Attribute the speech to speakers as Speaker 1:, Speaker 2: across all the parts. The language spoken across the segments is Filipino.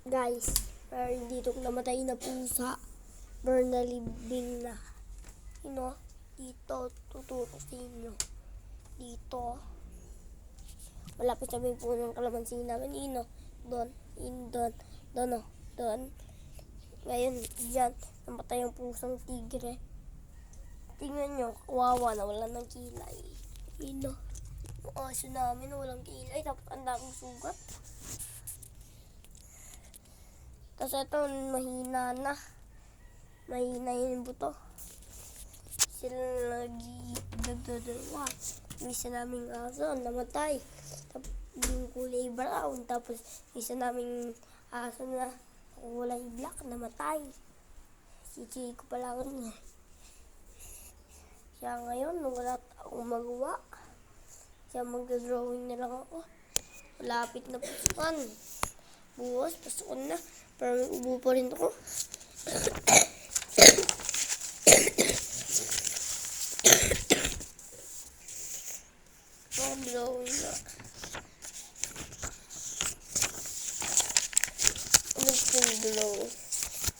Speaker 1: Guys, meron dito namatay na pusa. Burn na libing na. Dito, tuturo sa inyo. Dito. Malapit sa may punong kalamansi namin. Doon. Doon. Ngayon, dyan, namatay ang pusang tigre. Tingnan nyo, kawawa na wala ng kilay. Yung aso namin na walang kilay, tapos ang daming sugat. Tapos ito, mahina yung buto. Sila nagdadalawa. Isa naming aso, namatay. Tapos yung kulay brown. Tapos isa naming aso na kulay black, namatay. Si Chico pala niya. Kaya ngayon, wala akong magawa. Kaya mag-drawing na lang ako. Malapit na pasukan. Bukas, pasukan na. Pero may ubo pa rin ako. Mag-drawing na.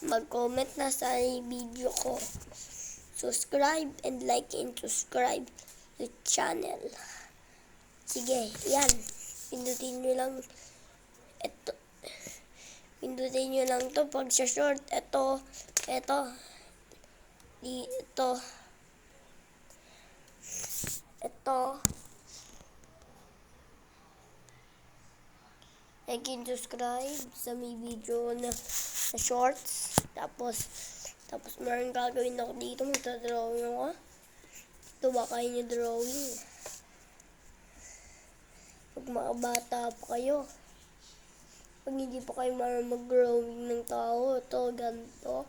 Speaker 1: Mag-comment na sa video ko. Subscribe and like and subscribe the channel. Sige, yan. Pindutin nyo lang ito. Pindutin nyo lang to pag sa short. Ito. Like and subscribe sa may video na shorts. Tapos meron gagawin ako dito. Magta-drawing ako. Ito ba kayo niyo drawing? Pag mga bata pa kayo. Pag hindi pa kayo marunong mag-drawing ng tao. Ito, ganito.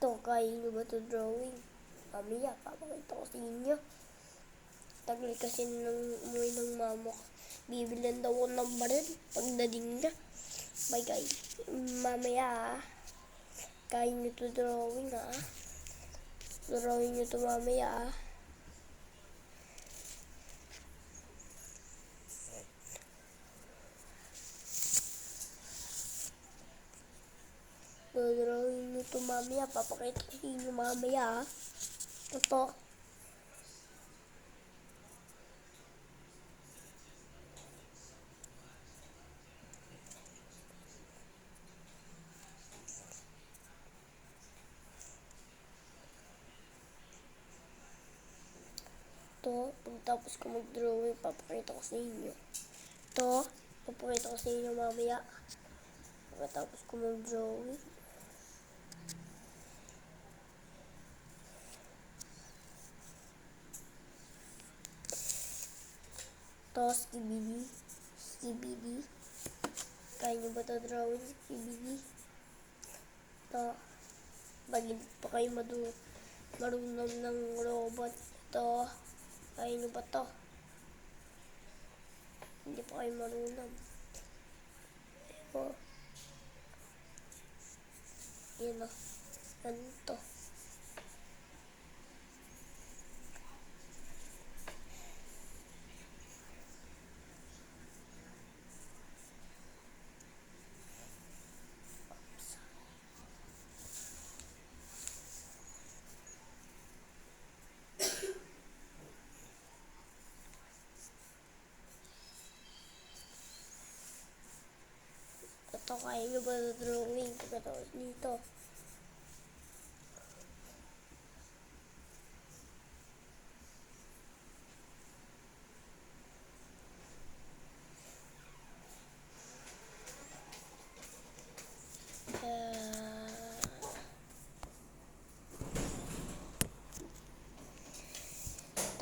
Speaker 1: Ito, kaya nyo ba ito drawing? Mamaya, papakita ko sa inyo. Tagal kasi nang umuwi ng mama ko. Bibilan daw ko ng baril pagdating na. Bye guys. Mamaya, kaya nyo ito drawing Drawing nyo ito mamaya Drawing nyo ito mamaya. Papakita ko sa inyo mamaya Ito. Pagtapos ko mag-drawing, papakita ko sa inyo. Papakita ko sa inyo mamaya. Pagkatapos ko mag-drawing. Skibidi. Kaya nyo ba ito drawing? Skibidi. Pag hindi pa kayo marunong ng robot. Kaya nyo ba ito? Hindi pa kayo marunong. Yan ganito. Ito, kaya nyo ba drawing? Pagkatapos dito.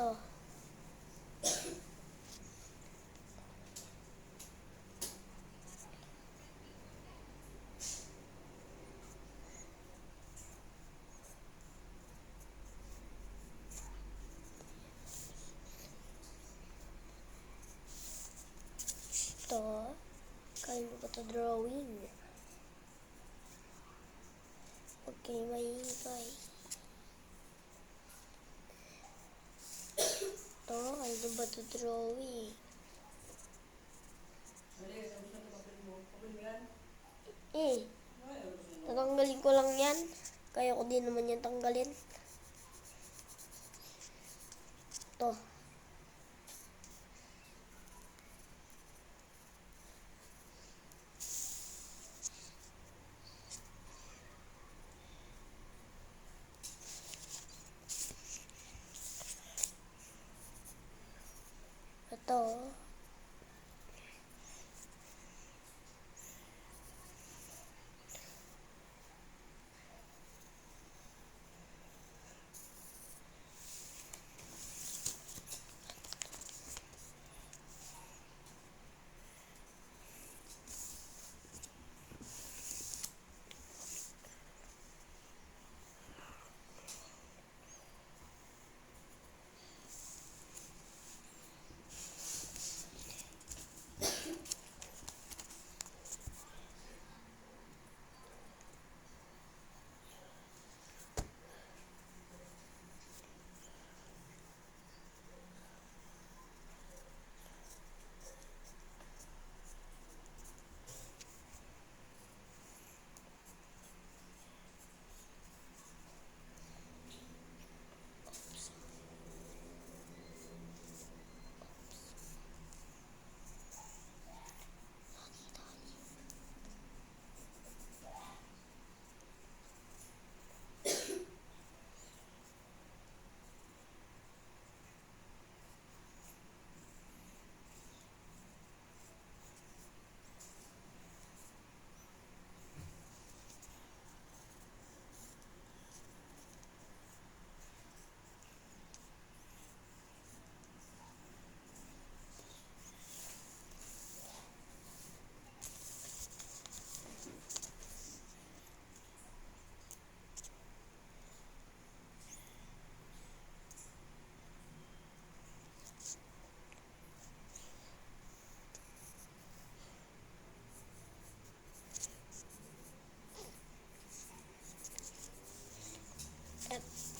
Speaker 1: Ito. sa drawing. Huwag kayo maingay. Ito, ano ba ito drawing? Tatanggalin ko lang yan. Kaya ko din naman yan tanggalin. Ito. Ito.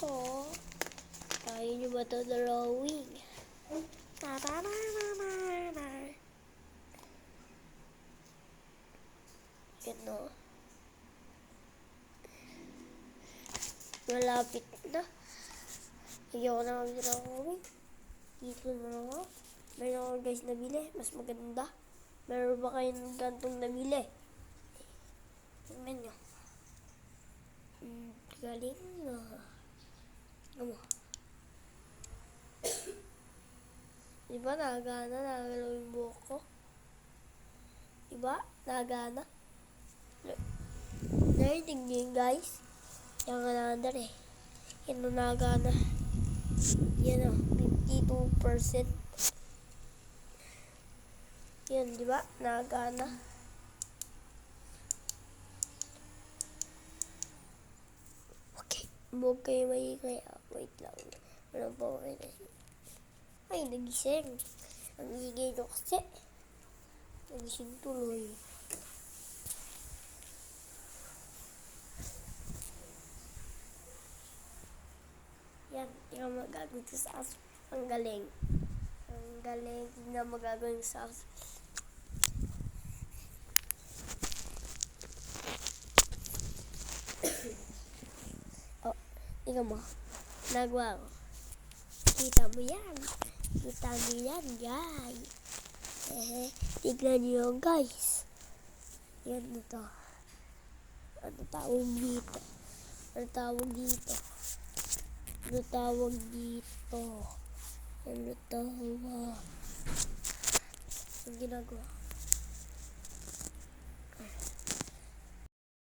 Speaker 1: Ito. Kaya nyo ba ito drawing? Ito. Malapit na. Ayoko na mag-drawing. Dito na lang ako. Meron ako guys nabili. Mas maganda. Meron ba kayong gantong nabili? Tingnan nyo. Galing na. Ano? Diba nagana? Nagalaw yung buhok ko. Diba? Nagana? Narinig nyo yun guys? Yung another eh. Yan o nagana. Yan o. 52%. Yan diba? Nagana. Huwag kayo maingay. Wait lang. Ano pa ba kayo? Ay, nagising. Ang ingay nyo kasi. Nagising tuloy. Yan. Tingnan magagawin ko sa aso. Ang galing. Ang galing. Tingnan magagawin sa aso. Tingnan mo, nagawa ko. Kita mo yan. Kita mo yan, guys. Tignan nyo guys. Yan na to. Ano tawag dito? Ano tawag dito? Ano tawag dito? Ano tawag? Ang ginagawa.